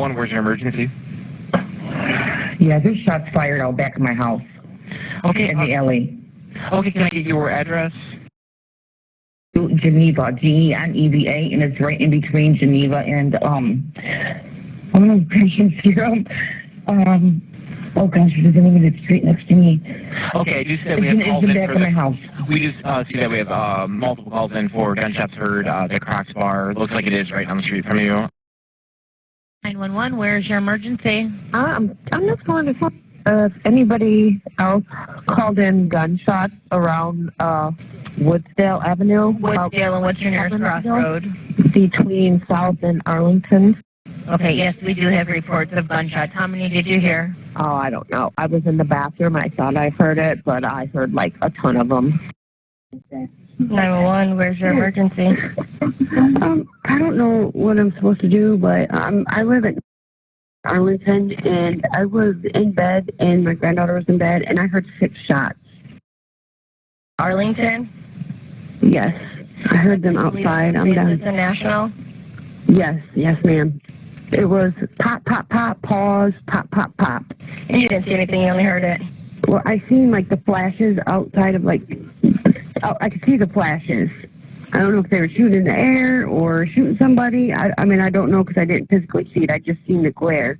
911, where's your emergency? Yeah, there's shots fired out back of my house. Okay. In the alley. Okay, can I get your address? Geneva, Geneva, and it's right in between Geneva and, oh, patience here. Oh gosh, there's a name of the street next to me. Okay, I do see that we have calls in in the back for of my house. We just see that we have multiple calls in for gunshots heard at the Crocs bar. Looks like it is right down the street from you. 911, where's your emergency? I'm just calling to see if anybody else called in gunshots around Woodsdale Avenue. Woodsdale, and what's your nearest crossroad? Between South and Arlington. Okay, yes, we do have reports of gunshots. How many did you hear? Oh, I don't know. I was in the bathroom. I thought I heard it, but I heard like a ton of them. 911, where's your emergency? I don't know what I'm supposed to do, but I live in Arlington, and I was in bed, and my granddaughter was in bed, and I heard 6 shots. Arlington? Yes, I heard them outside. I'm done. Is this a national? Yes, ma'am. It was pop, pop, pop, pause, pop, pop, pop. And you didn't see anything, you only heard it? Well, I seen like the flashes outside of I could see the flashes. I don't know if they were shooting in the air or shooting somebody. I mean, I don't know because I didn't physically see it. I just seen the glare.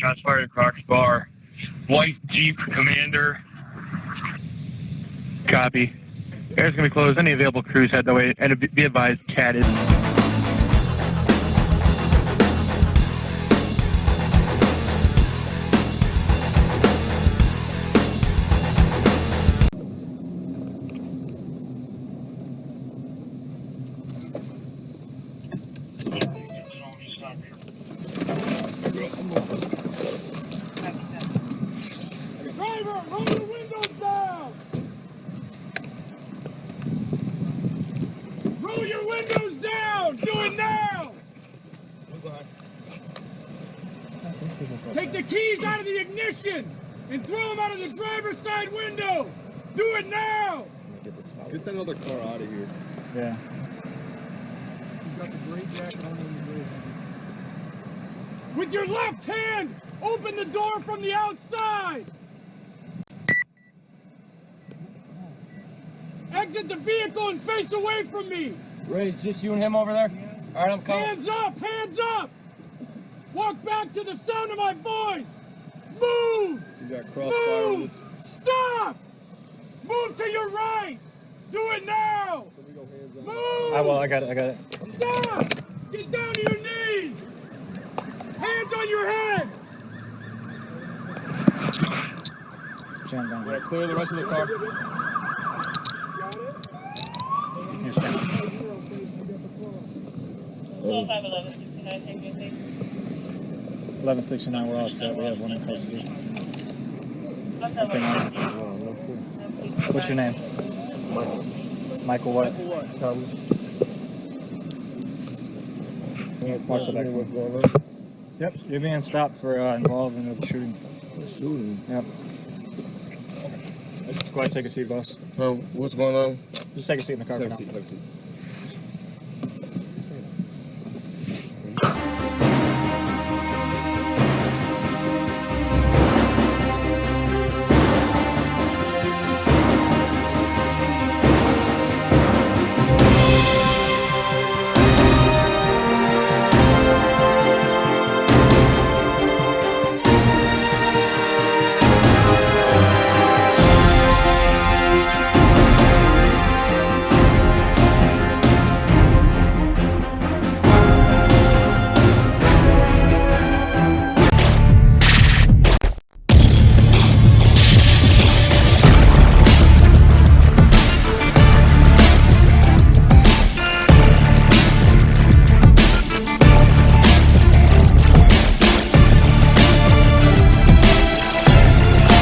Shots fired at Crocs Bar. White Jeep Commander. Copy. Air's going to be closed. Any available crews head that way. And be advised, CAT is... Roll your windows down! Roll your windows down! Do it now! Take the keys out of the ignition and throw them out of the driver's side window! Do it now! Get that other car out of here. Yeah. You got the gray jacket on the gray. With your left hand, open the door from the outside! Exit the vehicle and face away from me! Ray, it's just you and him over there? All right, I'm coming. Hands up! Hands up! Walk back to the sound of my voice. Move. You got crossfire with Move. this. Stop. Move to your right. Do it now. Let me go hands on. Move. I got it. Stop. Get down to your knees. Hands on your head. Yeah, clear the rest of the car. Here's down. 1169, we're all set. We have one in custody. What's your name? Michael what? Watch the back. Yep, you're being stopped for involvement with the shooting. Shooting? Yep. Go ahead and take a seat, boss. What's going on? Just take a seat in the car for Take a now. seat, take a seat.